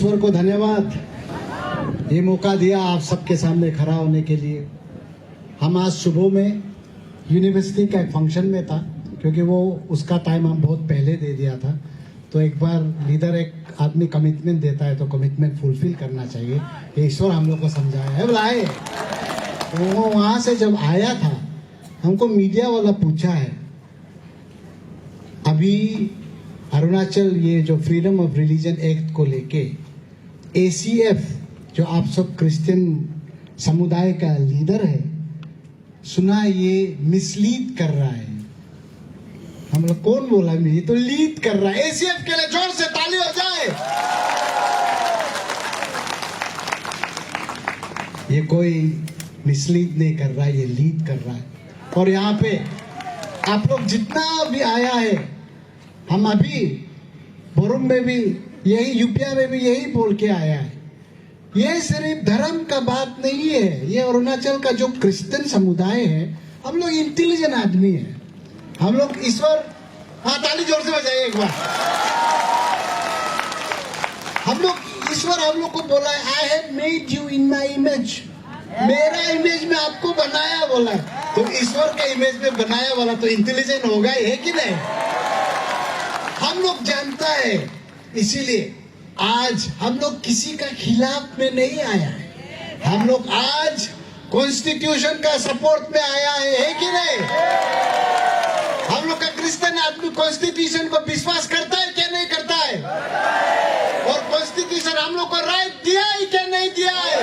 ईश्वर को धन्यवाद ये मौका दिया आप सबके सामने खड़ा होने के लिए। हम आज सुबह में यूनिवर्सिटी का एक फंक्शन में था, क्योंकि वो उसका टाइम हम बहुत पहले दे दिया था। तो एक बार लीडर एक आदमी कमिटमेंट देता है तो कमिटमेंट फुलफिल करना चाहिए। ये ईश्वर हम लोग को समझाया है। बुलाए तो वो वहां से जब आया था, हमको मीडिया वाला पूछा है, अभी अरुणाचल ये जो फ्रीडम ऑफ रिलीजन एक्ट को लेके ACF जो आप सब क्रिश्चियन समुदाय का लीडर है, सुना ये मिसलीड कर रहा है। हम लोग कौन बोला? ये तो लीड कर रहा है। ACF के लिए जोर से ताली हो जाए। ये कोई मिसलीड नहीं कर रहा है, ये लीड कर रहा है। और यहाँ पे आप लोग जितना भी आया है, हम अभी बोरुम में भी यही, यूपिया में भी यही बोल के आया है। ये सिर्फ धर्म का बात नहीं है। ये अरुणाचल का जो क्रिश्चियन समुदाय है, हम लोग इंटेलिजेंट आदमी है। हम लोग ईश्वर, हाँ ताली जोर से बजाइए एक बार। हम लोग ईश्वर हम लोग को बोला है, I have made you in my image. मेरा इमेज में आपको बनाया बोला है। तो ईश्वर का इमेज में बनाया वाला तो इंटेलिजेंट होगा ही, है कि नहीं? हम लोग जानता है, इसीलिए आज हम लोग किसी का खिलाफ में नहीं आया है। हम लोग आज कॉन्स्टिट्यूशन का सपोर्ट में आया है कि नहीं? हम लोग का क्रिश्चियन आदमी कॉन्स्टिट्यूशन को विश्वास करता है क्या नहीं करता है? और कॉन्स्टिट्यूशन हम लोग को राइट दिया है क्या नहीं दिया है?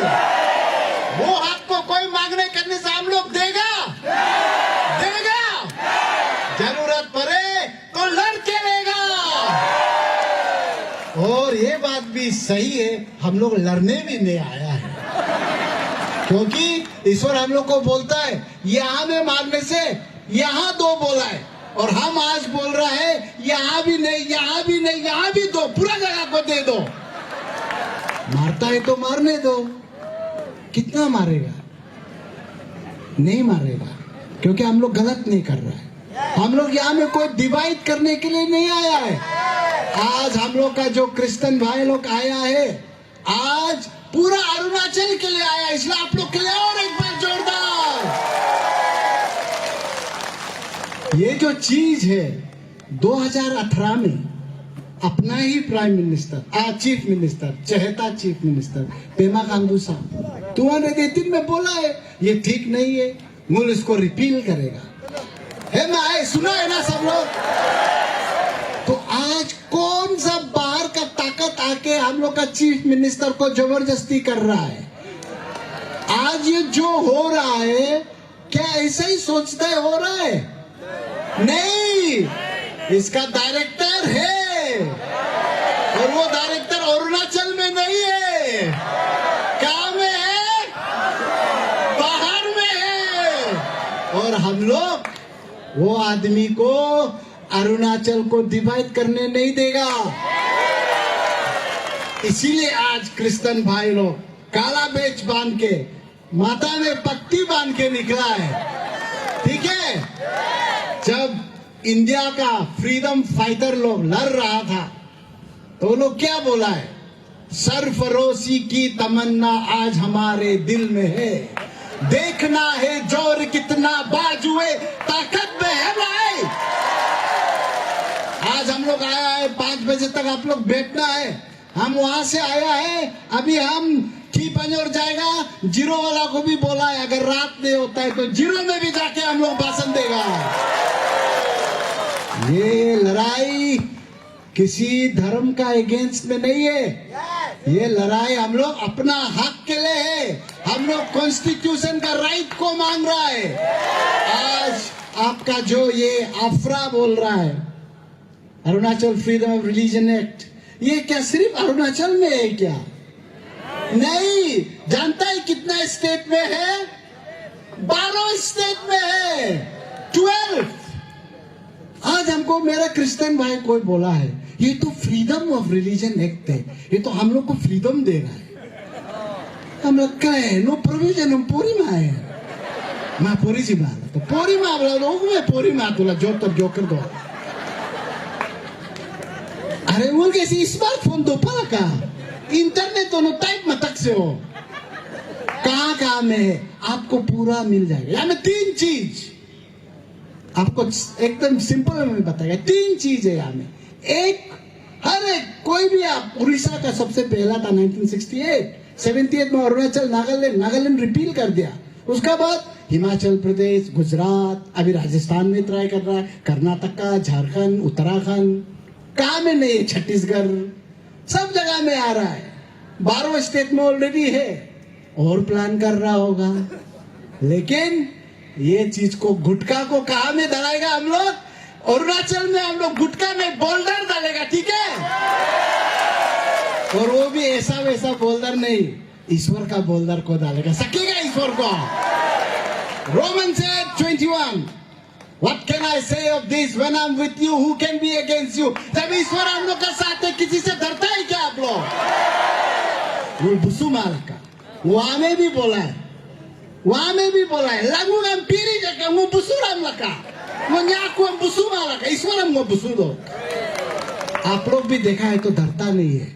वो हक को कोई मांगने करने से हम लोग देगा, जरूरत पड़े तो लड़ के लेगा। और ये बात भी सही है, हम लोग लड़ने भी नहीं आया है, क्योंकि ईश्वर हम लोग को बोलता है यहाँ में मारने से यहाँ दो बोला है। और हम आज बोल रहा है यहाँ भी नहीं, यहाँ भी नहीं, यहाँ भी दो, पूरा जगह को दे दो। मारता है तो मारने दो। कितना मारेगा? नहीं मारेगा, क्योंकि हम लोग गलत नहीं कर रहा है। हम लोग यहाँ में कोई डिवाइड करने के लिए नहीं आया है। आज हम लोग का जो क्रिश्चियन भाई लोग आया है, आज पूरा अरुणाचल के लिए आया है। इसलिए आप लोग के लिए और एक बार जोरदार। ये जो चीज है, 2018 में अपना ही प्राइम मिनिस्टर, चीफ मिनिस्टर, चहेता चीफ मिनिस्टर पेमा खांडू साहब 2018 में बोला है ये ठीक नहीं है, मुल्क इसको रिपील करेगा। है ना? सुना है ना सब लोग? तो आज कौन सा बाहर का ताकत आके हम लोग का चीफ मिनिस्टर को जबरदस्ती कर रहा है? आज ये जो हो रहा है, क्या ऐसा ही सोचता है हो रहा है? नहीं, इसका डायरेक्टर है, और वो डायरेक्टर अरुणाचल में नहीं है। कहाँ में है? बाहर में है। और हम लोग वो आदमी को अरुणाचल को डिवाइड करने नहीं देगा। इसीलिए आज क्रिश्चियन भाई लोग काला बेच बांध के, माथा में पट्टी बांध के निकला है। ठीक है? जब इंडिया का फ्रीडम फाइटर लोग लड़ रहा था, तो लोग क्या बोला है? सरफरोशी की तमन्ना आज हमारे दिल में है, देखना है जोर कितना बाजुए ताकत में है भाई। आज हम लोग आया है, 5 बजे तक आप लोग बैठना है। हम वहां से आया है, अभी हम की पंजोर जाएगा। जीरो वाला को भी बोला है, अगर रात नहीं होता है तो जीरो में भी जाके हम लोग भाषण देगा। ये लड़ाई किसी धर्म का अगेंस्ट में नहीं है। ये लड़ाई हम लोग अपना हक के लिए है। हम लोग कॉन्स्टिट्यूशन का राइट को मांग रहा है। आज आपका जो ये अफरा बोल रहा है, Arunachal freedom of religion act, ये क्या सिर्फ अरुणाचल में है क्या? नहीं, जानता है कितना स्टेट में है? 12 स्टेट में है, 12। आज हमको मेरा क्रिश्चियन भाई कोई बोला है ये तो फ्रीडम ऑफ रिलीजन एक्ट है, ये तो हम लोग को फ्रीडम दे रहा है। हम लोग क्या है? नो प्रोविजन, हम पूरी में आए हैं। माँ पूरी जी माँ तो पूरी माँ बोला लोग में पूरी माँ तुला जो तब जो कर दो। अरे वो कैसी स्मार्टफोन दो पा का इंटरनेट दोनों टाइप मतक से हो, कहाँ में है आपको पूरा मिल जाएगा। यहाँ में 3 चीज आपको एकदम सिंपल में बताएगा। 3 चीज है यहाँ में। एक, हर एक कोई भी आप, उड़ीसा का सबसे पहला था 1968, 78 में अरुणाचल, नागालैंड रिपील कर दिया। उसका बाद हिमाचल प्रदेश, गुजरात, अभी राजस्थान में ट्राई कर रहा है, कर्नाटका, झारखंड, उत्तराखंड, कहाँ में नहीं, छत्तीसगढ़, सब जगह में आ रहा है। 12 स्टेट में ऑलरेडी है और प्लान कर रहा होगा। लेकिन ये चीज को, गुटखा को कहाँ में डालेगा हम लोग? अरुणाचल में हम लोग गुटखा में बोल्डर डालेगा, ठीक है? और वो भी ऐसा वैसा बोल्डर नहीं, ईश्वर का बोल्डर को डालेगा। सकेगा ईश्वर को? Romans 8:21 What can I say of this? When I'm with you, who can be against you? जब ईश्वर हम लोग का साथ है, किसी से डरता है क्या आप लोग? वो बुसु मालका वहां में भी बोला है, वहां में भी बोला है, लगू हम पीरी जगह वो बुसुराम लका वो न्याकू हम बुसु मालका, ईश्वर हम वो बुसु दो। आप लोग भी देखा है तो डरता नहीं है।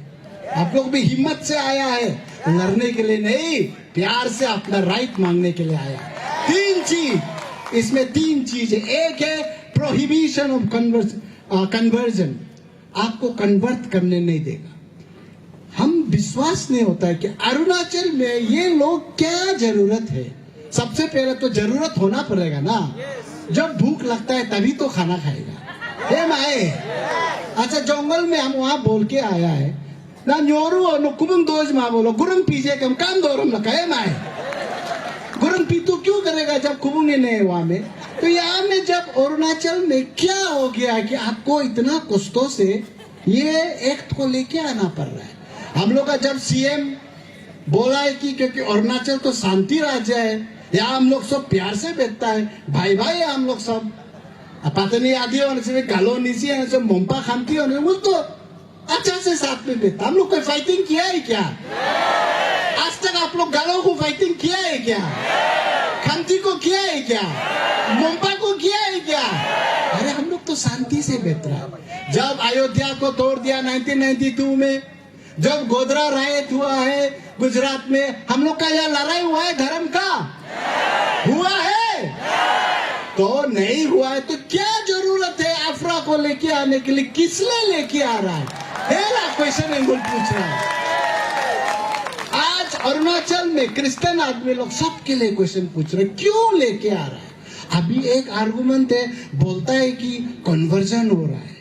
आप लोग भी हिम्मत से आया है, लड़ने के लिए नहीं, प्यार से अपना राइट मांगने के लिए आया। 3 चीज इसमें, 3 चीज है। एक है प्रोहिबिशन ऑफ कन्वर्जन, आपको कन्वर्ट करने नहीं देगा। हम विश्वास नहीं होता है कि अरुणाचल में ये लोग क्या जरूरत है। सबसे पहले तो जरूरत होना पड़ेगा ना, जब भूख लगता है तभी तो खाना खाएगा। हे माए, अच्छा जंगल में हम वहां बोल के आया है ना, न्योरू और कुबुम दोज माँ बोलो गुरम पीजे कम काम दोरम लगा है माए, गुरम पीतू क्यों करेगा जब कुबुंगे नहीं है वहां में। तो यहाँ में जब अरुणाचल में क्या हो गया कि आपको इतना कष्टों से ये एक्ट को लेके आना पड़ रहा है। हम लोग का जब सीएम बोला है कि क्योंकि अरुणाचल तो शांति राज्य है, यहाँ हम लोग सब प्यार से बैठता है, भाई भाई है हम लोग सब, पता नहीं आदि होने से गालो नीची होने से मोम्पा खामती होने, वो तो अच्छा से साथ में बैठता। हम लोग कोई फाइटिंग किया है क्या? आज तक आप लोग गालों को फाइटिंग किया है क्या? खामती को किया है क्या? मोम्पा को किया है क्या? अरे हम लोग तो शांति से बैठ रहा है। जब अयोध्या को तोड़ दिया 1992 में, जब गोधरा रायत हुआ है गुजरात में, हम लोग का यह लड़ाई हुआ है धर्म का? हुआ है? तो नहीं हुआ है तो क्या जरूरत है अफरा को लेके आने के लिए? किस लिए लेके आ रहा है? पहला क्वेश्चन एंगल पूछ रहा है। आज अरुणाचल में क्रिश्चियन आदमी लोग सबके लिए क्वेश्चन पूछ रहे, क्यों लेके आ रहा है? अभी एक आर्गुमेंट है, बोलता है कि कन्वर्जन हो रहा है,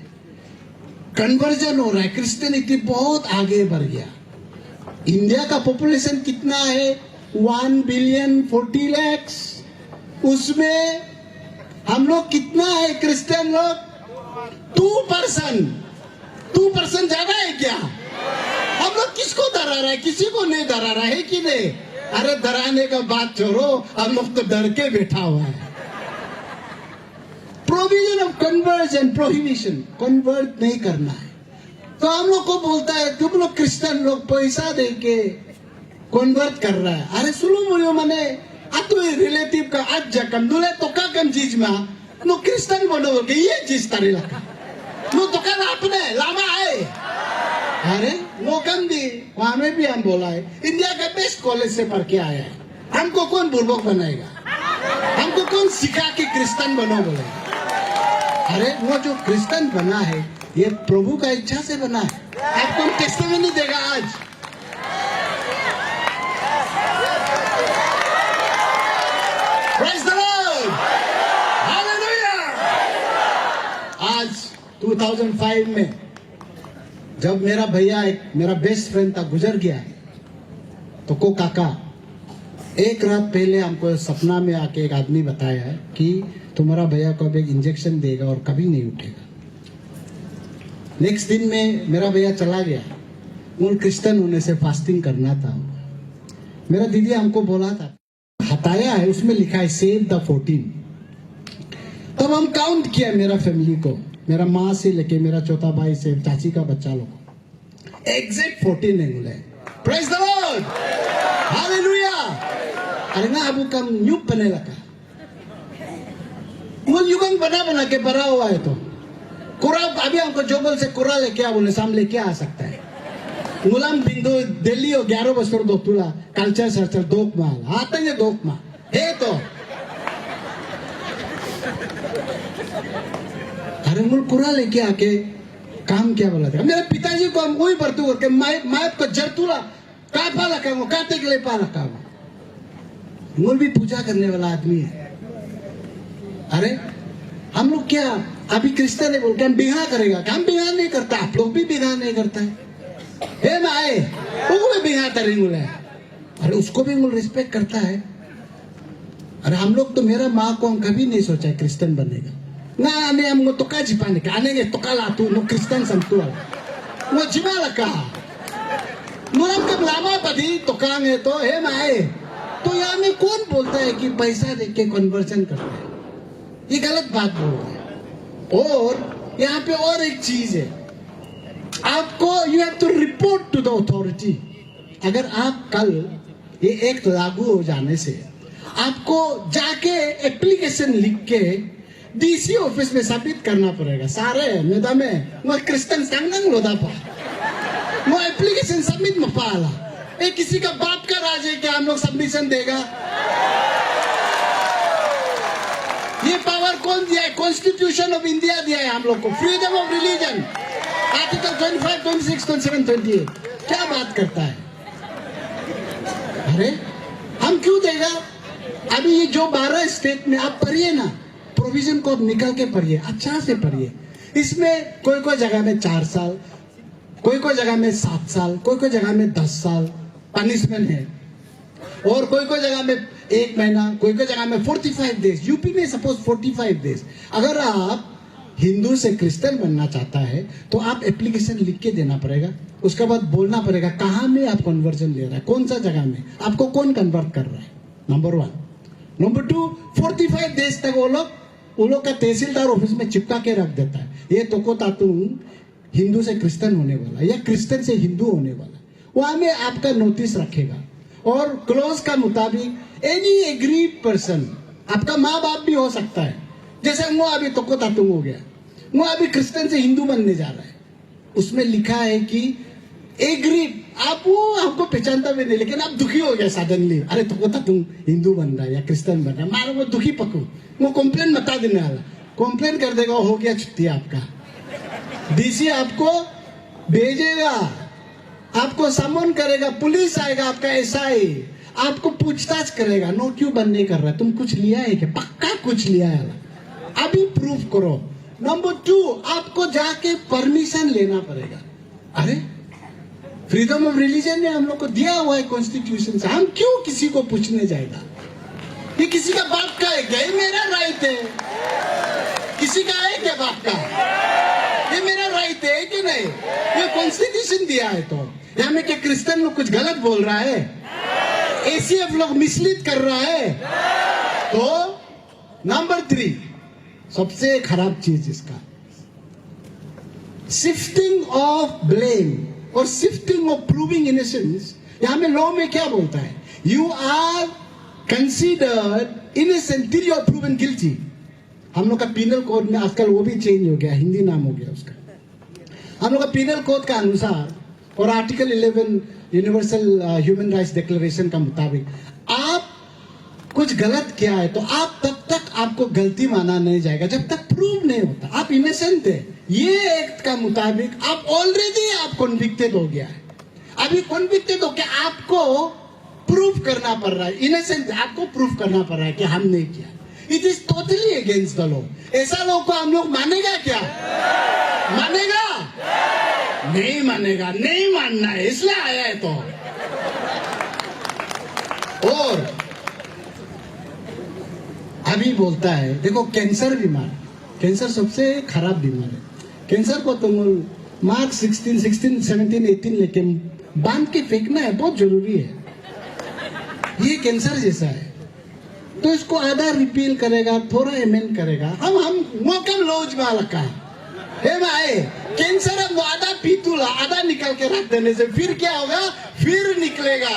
कन्वर्जन हो रहा है, क्रिश्चियनिटी बहुत आगे बढ़ गया। इंडिया का पॉपुलेशन कितना है? 1 बिलियन 40 लाख, उसमें हम लोग कितना है क्रिश्चियन लोग? 2% ज्यादा है क्या? हम लोग किसको डरा रहा है? किसी को नहीं डरा रहा है कि नहीं? अरे डराने का बात छोड़ो, हम लोग तो डर के बैठा हुआ है। Provision of conversion, prohibition, convert नहीं करना है। तो हम लोग को बोलता है तुम लोग क्रिश्चियन लोग पैसा दे के कन्वर्ट कर रहा है। अरे सुनो मुझे मने अतु रिलेटिव का आज जकम दुले तो का कम चीज में नो क्रिश्चियन बनो के ये चीज तारी लगा नो तो का आपने लामा है। अरे वो कम दी वहां में भी हम बोला है इंडिया का बेस्ट कॉलेज से पढ़ के आया है, हमको कौन बुर्बक बनाएगा? हमको कौन सिखा के क्रिश्चियन बनो बोले? अरे वो जो क्रिश्चियन बना है ये प्रभु का इच्छा से बना है, आपको टेस्टिमनी देगा आज। Praise the Lord! Hallelujah! आज 2005 में जब मेरा भैया एक मेरा बेस्ट फ्रेंड था गुजर गया है, तो को काका एक रात पहले हमको सपना में आके एक आदमी बताया है कि तुम्हारा भैया को अब एक इंजेक्शन देगा और कभी नहीं उठेगा। नेक्स्ट दिन में मेरा भैया चला गया, उन क्रिश्चियन होने से फास्टिंग करना था। मेरा दीदी हमको बोला था, हटाया है उसमें लिखा है सेव द 14। तब हम काउंट किया मेरा फैमिली को, मेरा माँ से लेके मेरा चौथा भाई से चाची का बच्चा लोग, एग्जैक्ट 14 है बोले। Praise the Lord, hallelujah. अरे ना अब कम न्यूब बने लगा, वो युगम बना के भरा हुआ है। तो कुरा अभी हमको जोबल से कुरा लेके आ बोले, सामने क्या आ सकता है? मुलाम बिंदू दिल्ली 11 बছর दोतुला कल्चर सर्चर दोक माल आता है दोक मा हे तो अरे मुल कुरा लेके आके काम क्या बोला था मेरे पिताजी को हम वही बरतू करके मैं को जरतुला का पाला काम काटे के लिए पाला काम मुल भी पूजा करने वाला आदमी है। अरे हम लोग क्या अभी क्रिश्चियन है बोल के हम बिहा करेगा काम बिहा नहीं करता आप लोग भी बिहा नहीं करता है हे माए वो भी बिहा करेंगे अरे उसको भी मुल रिस्पेक्ट करता है। अरे हम लोग तो मेरा माँ को हम कभी नहीं सोचा क्रिश्चियन बनेगा ना आने हमको तो का जिपाने का आने के तो का लातू नो क्रिश्चियन संतुआ वो जिमा लगा मुलाम कब लामा पदी तो कांग है तो हे माए तो यहाँ में कौन बोलता है कि पैसा देख के कन्वर्जन करता है ये गलत बात बोल रहा है। और यहाँ पे और एक चीज है आपको you have to report to the authority. अगर आप कल ये एक्ट लागू हो जाने से आपको जाके एप्लीकेशन लिख के डीसी ऑफिस में सबमिट करना पड़ेगा सारे मेदा में वो क्रिश्चियन संगंग लोदा पा वो एप्लीकेशन सबमिट में पाला ये किसी का बाप का राज है क्या हम लोग सबमिशन देगा ये पावर कौन दिया है कॉन्स्टिट्यूशन ऑफ इंडिया दिया है हम लोग को फ्रीडम ऑफ रिलीजन आर्टिकल 25, 26, 27, 28 क्या बात करता है। अरे हम क्यों देगा अभी ये जो 12 स्टेट में आप पढ़िए ना प्रोविजन को निकल के पढ़िए अच्छा से पढ़िए इसमें कोई कोई जगह में 4 साल कोई कोई जगह में 7 साल कोई कोई जगह में 10 साल पनिशमेंट है और कोई कोई जगह में 1 महीना कोई कोई जगह में 45 डेज यूपी में सपोज 45 डेज। अगर आप हिंदू से क्रिश्चियन बनना चाहता है तो आप एप्लीकेशन लिख के देना पड़ेगा उसके बाद बोलना पड़ेगा कहाँ में आप कन्वर्जन ले रहा है कौन सा जगह में आपको कौन कन्वर्ट कर रहा है नंबर 1। नंबर 2 45 डेज तक वो लोग का तहसीलदार ऑफिस में चिपका के रख देता है ये तो को तातुम हिंदू से क्रिश्चियन होने वाला या क्रिश्चियन से हिंदू होने वाला वहां में आपका नोटिस रखेगा और क्लोज का मुताबिक एनी एग्रीड पर्सन आपका माँ बाप भी हो सकता है जैसे वो अभी तो को तातुम हो गया वो अभी क्रिश्चियन से हिंदू बनने जा रहा है उसमें लिखा है कि एग्रीड आप वो आपको पहचानता भी नहीं लेकिन आप दुखी हो गया सडनली अरे तो कोता तुम हिंदू बन रहा है या क्रिश्चियन बन रहा है मारो वो दुखी पकू वो कंप्लेन बता देने वाला कंप्लेन कर देगा हो गया छुट्टी आपका डीसी आपको भेजेगा आपको समन करेगा पुलिस आएगा आपका एसआई आपको पूछताछ करेगा नो क्यों बंद नहीं कर रहा तुम कुछ लिया है क्या पक्का कुछ लिया है अभी प्रूफ करो। नंबर 2 आपको जाके परमिशन लेना पड़ेगा। अरे फ्रीडम ऑफ रिलीजन ने हम लोग को दिया हुआ है कॉन्स्टिट्यूशन से हम क्यों किसी को पूछने जाएगा ये किसी का बाप का है क्या ये मेरा राइट है किसी का है क्या बाप का ये मेरा राइट है कि नहीं ये कॉन्स्टिट्यूशन दिया है तो यहाँ में क्या क्रिश्चियन लोग कुछ गलत बोल रहा है एसीएफ लोग मिसलीड कर रहा है तो नंबर 3 सबसे खराब चीज इसका शिफ्टिंग ऑफ ब्लेम और शिफ्टिंग ऑफ प्रूविंग इनोसेंस। यहां में लॉ में क्या बोलता है you are considered innocent till you are proven guilty. हम लोग का पीनल कोड में आजकल वो भी चेंज हो गया हिंदी नाम हो गया उसका हम लोग का पीनल कोड का अनुसार और article 11 universal human rights declaration का मुताबिक आप कुछ गलत किया है तो आप तब तक आपको गलती माना नहीं जाएगा जब तक प्रूव नहीं होता आप इनोसेंट है ये एक्ट का मुताबिक आप ऑलरेडी आप कन्विक्टेड हो गया है अभी कन्विक्टेड हो गया आपको प्रूव करना पड़ रहा है इनोसेंट आपको प्रूव करना पड़ रहा है कि हम नहीं किया it is totally against the law. ऐसा लॉ को हम लोग मानेगा क्या मानेगा नहीं मानेगा नहीं मानना है इसलिए आया है तो। और अभी बोलता है देखो कैंसर बीमार कैंसर सबसे खराब बीमार है कैंसर को तुम मार्क 16, 17, 18 लेके बांध के फेंकना है बहुत जरूरी है ये कैंसर जैसा है तो इसको आधा रिपील करेगा थोड़ा एमेंड करेगा हम मोकम लोज वाला का हे भाई कैंसर अब आधा पीतूला आधा निकल के रख देने से फिर क्या होगा फिर निकलेगा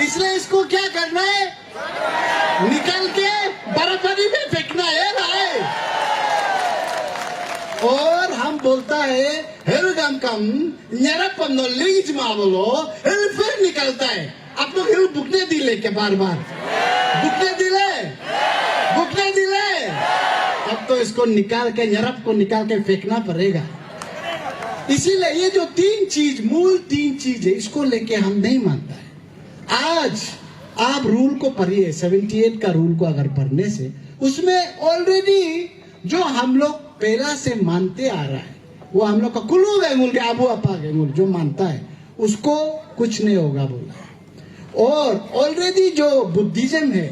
इसलिए इसको क्या करना है निकल के बर्फानी में फेंकना है भाई। और हम बोलता है Adam kam nyarap pam no लीज मावलो हिल फिर निकलता है आप लोग हिल बुकने दिले के बार-बार बुकने दिले अब तो इसको निकाल के nyarap को निकाल के फेंकना पड़ेगा इसीलिए ये जो मूल तीन चीज है इसको लेके हम नहीं मानता है आज आप रूल को पढ़िए 78 का रूल को अगर पढ़ने से उसमें ऑलरेडी जो हम लोग पहला से मानते आ रहा है वो हम लोग का कुल्लू गंगुल के आबू अपा गंगुल जो मानता है उसको कुछ नहीं होगा बोला और ऑलरेडी जो बुद्धिज्म है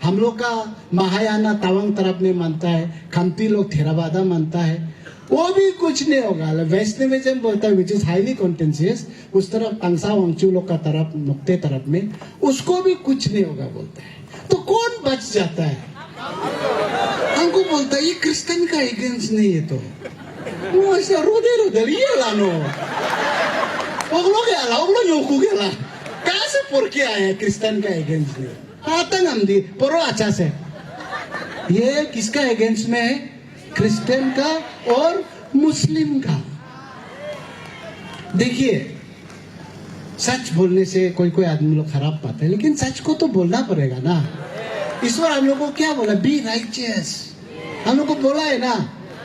हम लोग का महायाना तावांग तरफ में मानता है खम्ती लोग थेरावादा मानता है वो भी कुछ नहीं होगा वैष्णविज्म बोलता है विच इज हाईली कॉन्टेंशियस उस तरफ तंगसा वांगचू लोग का तरफ नुक्ते तरफ में उसको भी कुछ नहीं होगा बोलता है तो कौन बच जाता है हमको बोलता है ये क्रिश्चियन का अगेंस्ट नहीं है तो वो ऐसे रोदे ये लानो ओगलो योकू गेला कहाँ से पोर के आया है क्रिश्चियन का अगेंस्ट नहीं आता हम दी पोरो अच्छा से ये किसका अगेंस्ट में है क्रिश्चियन का और मुस्लिम का देखिए सच बोलने से कोई आदमी लोग खराब पाते हैं लेकिन सच को तो बोलना पड़ेगा ना ईश्वर हम लोग को क्या बोला बी राइचियस हम लोग को बोला है ना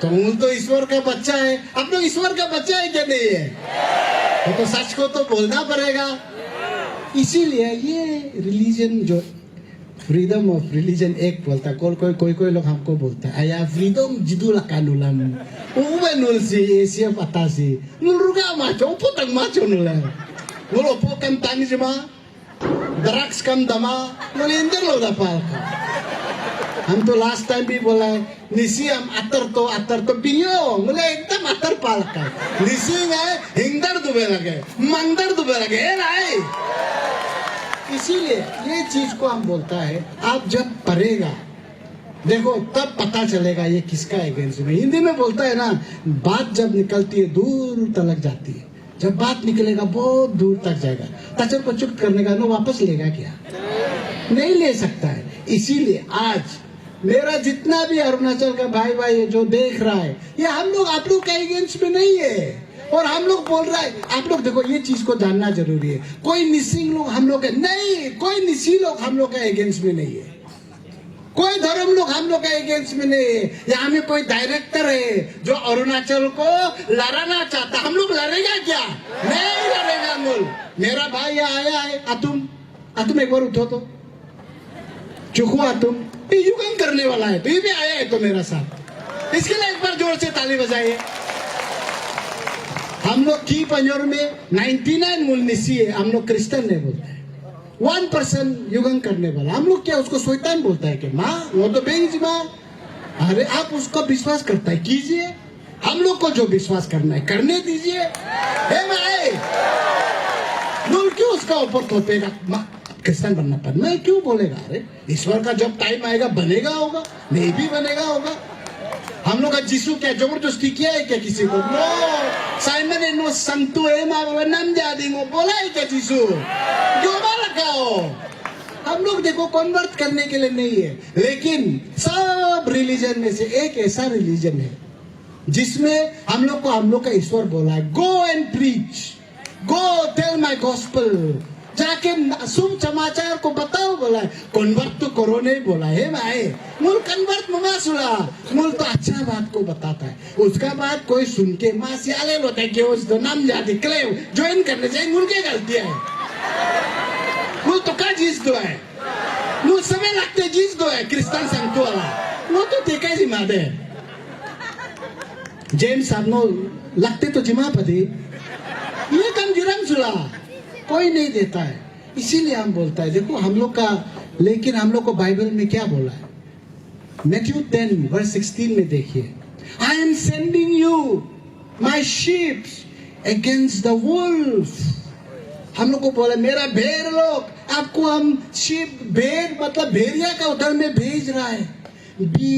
तो ईश्वर का बच्चा है आप लोग ईश्वर का बच्चा है क्या नहीं है तो सच को तो बोलना पड़ेगा इसीलिए ये रिलीजन जो फ्रीडम ऑफ रिलीजन एक बोलता कोई लोग हमको बोलता है आया फ्रीडम जिदुला कानुlam उबे नुलसी एशिया पतासी नुरुगा माचो potang macho nula nulo pokam tani jema drugs kam dama nulinder lo dapal हम तो लास्ट टाइम भी बोला है निसी हम अतर तो पियो मुझे एकदम अतर पाल का निसी में हिंदर दुबे लगे मंदर दुबे लगे राय इसीलिए ये चीज को हम बोलता है आप जब पढ़ेगा देखो तब पता चलेगा ये किसका अगेंस्ट में हिंदी में बोलता है ना बात जब निकलती है दूर तक जाती है जब बात निकलेगा बहुत दूर तक जाएगा तचक पचुक करने का ना वापस लेगा क्या नहीं ले सकता है इसीलिए आज मेरा जितना भी अरुणाचल का भाई जो देख रहा है ये हम लोग आप लोग के अगेंस्ट में नहीं है और हम लोग बोल रहा है आप लोग देखो ये चीज को जानना जरूरी है कोई निसिंग लोग हम लोग नहीं कोई निसी लोग हम लोग के अगेंस्ट में नहीं है कोई धर्म लोग हम लोग के अगेंस्ट में नहीं है यहाँ में कोई डायरेक्टर है जो अरुणाचल को लड़ाना चाहता हम लोग लड़ेगा क्या नहीं लड़ेगा मूल मेरा भाई यहाँ आया है अतुम एक बार उठो तो चुखो अतुम ये युगम करने वाला है तो ये भी आया है तो मेरा साथ इसके लिए एक बार जोर से ताली बजाइए हम लोग की पंजोर में 99 मूलनिसी है हम लोग क्रिश्चियन नहीं बोलते हैं 1% युगम करने वाला हम लोग क्या उसको शैतान बोलता है कि माँ वो तो बेंच माँ अरे आप उसका विश्वास करता है कीजिए हम लोग को जो विश्वास करना है करने दीजिए क्यों उसका ऊपर थोपेगा क्रिश्चियन बनना पड़ना है क्यों बोलेगा अरे ईश्वर का जब टाइम आएगा बनेगा होगा नहीं भी बनेगा होगा हम लोग का जीसू क्या जबरदस्ती किया है क्या किसी को नो साइमन ने नो संतु है माँ नाम जा देंगे बोला है क्या जीसू क्यों लगाओ हम लोग देखो कन्वर्ट करने के लिए नहीं है लेकिन सब रिलीजन में से एक ऐसा रिलीजन है जिसमें हम लोग का ईश्वर बोला है go and preach go tell my gospel जाके शुभ समाचार को बताओ बोला है कन्वर्ट तो करो नहीं बोला है भाई मूल कन्वर्ट ममा सुला मूल तो अच्छा बात को बताता है उसका बात कोई सुन के माँ सियाले होता है कि उसको नाम जाती क्लेव ज्वाइन करने चाहिए मूल क्या गलती है मूल तो का जीत दो है मूल समय लगते जीत दो है क्रिश्चियन संतो वाला वो तो देखा जिमा दे जेम्स सामनो लगते तो जिमा पदी ये कम जिरम सुला कोई नहीं देता है इसीलिए हम बोलता है देखो हम लोग का लेकिन हम लोग को बाइबल में क्या बोला है मैथ्यू 10:16 में देखिए I am sending you my sheep against the wolf हम लोग को बोला मेरा भेड़ लोग आपको हम शीप भेड़ मतलब भेड़िया का उधर में भेज रहा है be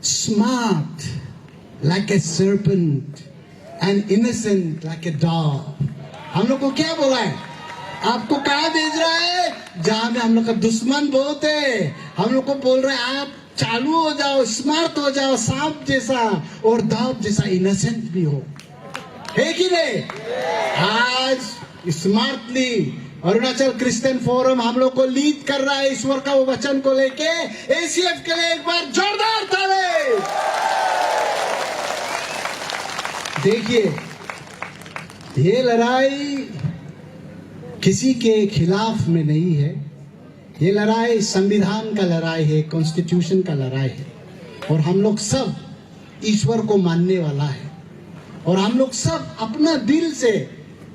smart like a serpent and innocent like a dog हम लोग को क्या बोला है आपको कहाँ भेज रहा है जहां में हम लोग का दुश्मन बहुत है हम लोग को बोल रहे हैं आप चालू हो जाओ स्मार्ट हो जाओ सांप जैसा और दांत जैसा इनोसेंट भी हो है कि नहीं? आज स्मार्टली अरुणाचल क्रिश्चियन फोरम हम लोग को लीड कर रहा है ईश्वर का वो वचन को लेके। एसीएफ के लिए एक बार जोरदार ताली। देखिए, ये लड़ाई किसी के खिलाफ में नहीं है, ये लड़ाई संविधान का लड़ाई है, कॉन्स्टिट्यूशन का लड़ाई है। और हम लोग सब ईश्वर को मानने वाला है और हम लोग सब अपना दिल से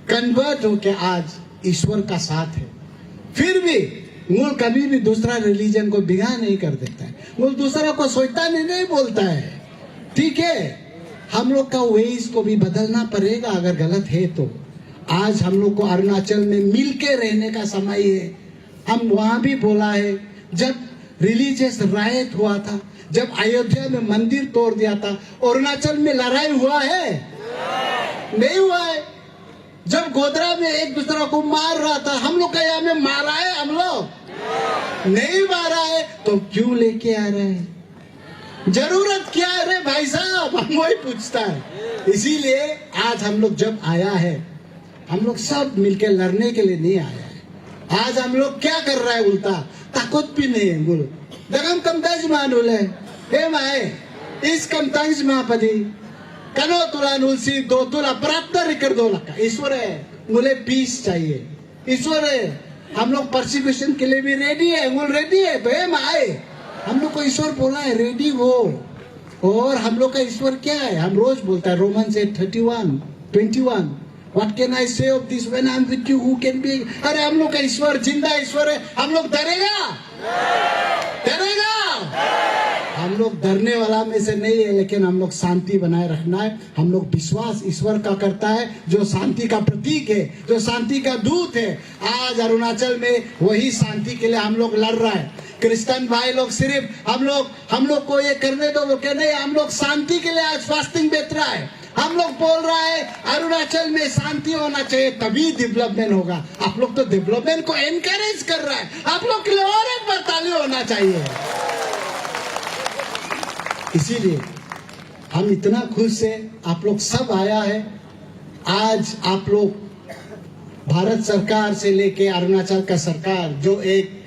कन्वर्ट होके आज ईश्वर का साथ है। फिर भी मूल कभी भी दूसरा रिलीजन को बिगाड़ नहीं कर देता है, मूल दूसरा को शैतान नहीं बोलता है। ठीक है, हम लोग का वेज को भी बदलना पड़ेगा अगर गलत है तो। आज हम लोग को अरुणाचल में मिलके रहने का समय है। हम वहां भी बोला है, जब रिलीजियस रायट हुआ था, जब अयोध्या में मंदिर तोड़ दिया था, अरुणाचल में लड़ाई हुआ है? नहीं हुआ है। जब गोधरा में एक दूसरे को मार रहा था, हम लोग का यहाँ में मारा है? हम लोग नहीं मारा है, तो क्यों लेके आ रहे हैं? जरूरत क्या है रे भाई साहब? हम वही पूछता है। इसीलिए आज हम लोग जब आया है, हम लोग सब मिलकर लड़ने के लिए नहीं आया है। आज हम लोग क्या कर रहा है? उल्टा ताकत भी नहीं है। बोलो दगम कमताज मानूले हे माए इस कमताज महापदी कनो तुला नुलसी दो तुला प्रार्थना रिकर दो लका। ईश्वर है, मुझे पीस चाहिए। ईश्वर है, हम लोग परसिक्यूशन के लिए भी रेडी है, मुझे रेडी है बे माए। हम लोग को ईश्वर बोला है रेडी हो। और हम लोग का ईश्वर क्या है? हम रोज बोलता है Roman 8:31 What can I say of this when I'm with you? Who can be? अरे हम लोग का ईश्वर जिंदा ईश्वर है। हम लोग डरेगा? डरेगा? हम लोग डरने वाला में से नहीं है, लेकिन हम लोग शांति बनाए रखना है। हम लोग विश्वास ईश्वर का करता है, जो शांति का प्रतीक है, जो शांति का दूत है। आज अरुणाचल में वही शांति के लिए हम लोग लड़ रहा है। क्रिश्चियन भाई लोग सिर्फ हम लोग को ये करने दो, वो कहने हम लोग शांति के लिए आज फास्टिंग बैठ रहा है। हम लोग बोल रहा है अरुणाचल में शांति होना चाहिए, तभी डेवलपमेंट होगा। आप लोग तो डेवलपमेंट को एनकरेज कर रहा है। आप लोग के लिए और एक बार ताली होना चाहिए। इसीलिए हम इतना खुश है, आप लोग सब आया है। आज आप लोग भारत सरकार से लेके अरुणाचल का सरकार, जो एक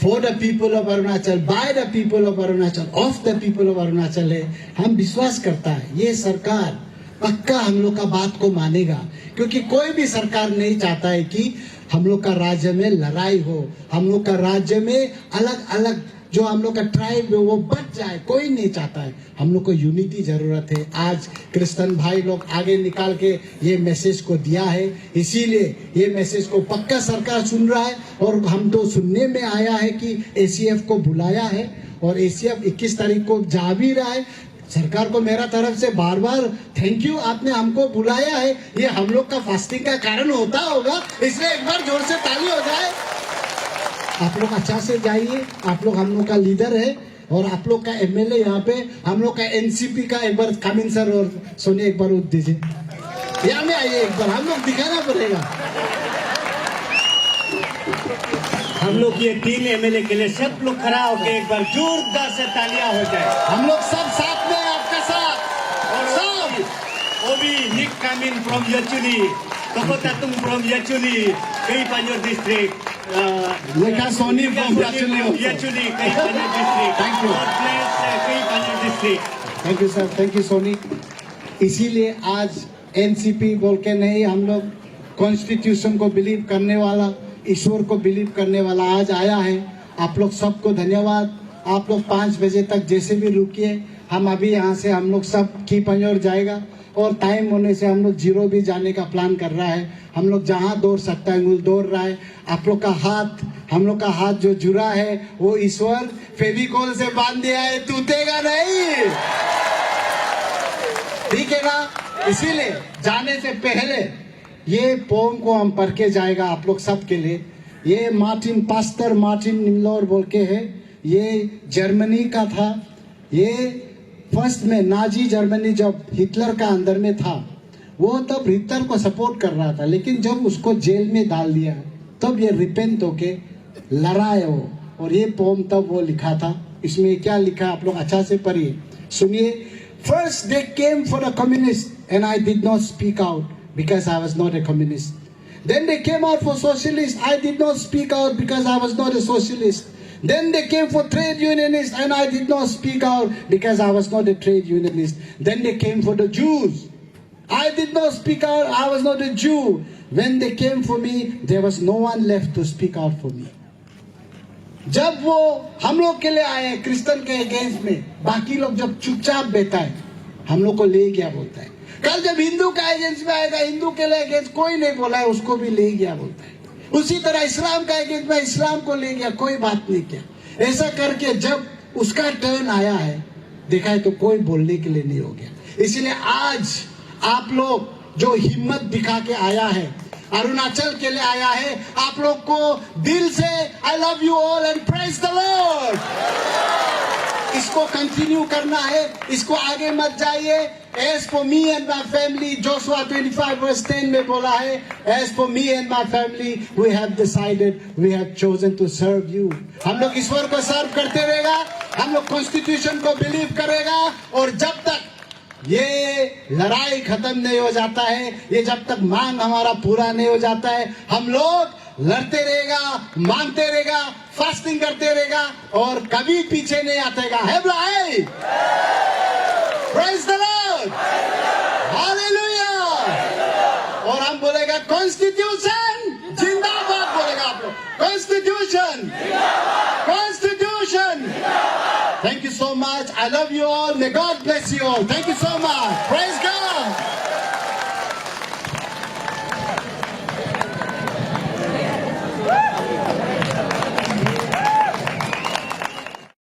for the people of Arunachal, by the people of Arunachal, of the people of Arunachal है। हम विश्वास करता है ये सरकार पक्का हम लोग का बात को मानेगा, क्योंकि कोई भी सरकार नहीं चाहता है कि हम लोग का राज्य में लड़ाई हो, हम लोग का राज्य में अलग अलग जो हम लोग का ट्राइब है वो बच जाए। कोई नहीं चाहता है। हम लोग को यूनिटी जरूरत है। आज क्रिश्चियन भाई लोग आगे निकाल के ये मैसेज को दिया है, इसीलिए ये मैसेज को पक्का सरकार सुन रहा है। और हम तो सुनने में आया है कि एसीएफ को बुलाया है और एसीएफ 21 तारीख को जा भी रहा है। सरकार को मेरा तरफ से बार बार थैंक यू, आपने हमको बुलाया है। ये हम लोग का फास्टिंग का कारण होता होगा, इसलिए एक बार जोर से ताली हो जाए। आप लोग अच्छा से जाइए। आप लोग हम लोग का लीडर है और आप लोग का एमएलए यहाँ पे, हम लोग का एनसीपी का एक बार कामिन सर और सोनी एक बार उठ दीजिए। यहाँ में आइए एक बार, हम लोग दिखाना पड़ेगा। हम लोग ये 3 एमएलए के लिए सब लोग खड़ा होकर एक बार जोरदार से तालियां हो जाए। हम लोग सब साथ में, आपका साथ और सब ओबी निक कामिन from यचुली, Tokotatung from Yachuli, Kei Panjur district. Lekha Soni from Yachuli. Yachuli, Kei Panjur district. Thank you. God bless Kei Panjur district. Thank you sir, thank you Soni. इसीलिए आज एनसीपी बोल के नहीं, हम लोग कॉन्स्टिट्यूशन को बिलीव करने वाला, ईश्वर को बिलीव करने वाला आज आया है। आप लोग सबको धन्यवाद। आप लोग 5 बजे तक जैसे भी रुकिए, हम अभी यहाँ से हम लोग सब की पंजोर जाएगा और टाइम होने से हम लोग जीरो भी जाने का प्लान कर रहा है। हम लोग जहाँ दौड़ सकता है वो दौड़ रहा है। आप लोग का हाथ, हम लोग का हाथ जो जुड़ा है वो ईश्वर फेविकोल से बांध दिया है, टूटेगा नहीं, ठीक है ना? इसीलिए जाने से पहले ये पोम को हम पढ़ के जाएगा आप लोग सब के लिए। ये पास्टर मार्टिन निम्लोर बोल के है, ये जर्मनी का था। ये फर्स्ट में नाजी जर्मनी जब हिटलर का अंदर में था, वो तब हिटलर को सपोर्ट कर रहा था, लेकिन जब उसको जेल में डाल दिया तब ये रिपेंट होके लड़ाए वो। और ये पोम तब वो लिखा था। इसमें क्या लिखा आप लोग अच्छा से पढ़िए, सुनिए। First they came for the communist and I did not speak out because I was not a communist. Then they came out for socialists. I did not speak out because I was not a socialist. Then they came for trade unionists, and I did not speak out because I was not a trade unionist. Then they came for the Jews. I did not speak out. I was not a Jew. When they came for me, there was no one left to speak out for me. जब वो हम लोग के लिए आए Christian के against में, बाकी लोग जब चुपचाप बैठा है, हम लोग को ले गया बोलता है. कल जब हिंदू का अगेंस्ट में आएगा, हिंदू के लिए अगेंस्ट कोई नहीं बोला है, उसको भी ले गया बोलता है. उसी तरह इस्लाम का अगेंस्ट में इस्लाम को ले गया, कोई बात नहीं किया. ऐसा करके जब उसका टर्न आया है, देखा है तो कोई बोलने के लिए नहीं हो गया. इसलिए आज आप लोग जो हिम्मत दिखा के आया है, अरुणाचल के लिए आया है, आप लोग को दिल से I love you all and praise the Lord. इसको कंटिन्यू करना है, इसको आगे मत जाइए. As for me and my family, Joshua 25 verse 10 में बोला है, as for me and my family, we have decided, we have chosen to serve you. हम लोग ईश्वर को सर्व करते रहेगा, हम लोग कॉन्स्टिट्यूशन को बिलीव करेगा, और जब तक ये लड़ाई खत्म नहीं हो जाता है, ये जब तक मांग हमारा पूरा नहीं हो जाता है, हम लोग लड़ते रहेगा, मांगते रहेगा, फास्टिंग करते रहेगा, और कभी पीछे नहीं आतेगा. है प्रेज द लॉर्ड, हालेलुया. और हम बोलेगा कॉन्स्टिट्यूशन जिंदाबाद, बोलेगा आप लोग constitution, constitution. Thank you so much. I love you all. May God bless you all. Thank you so much. Praise God.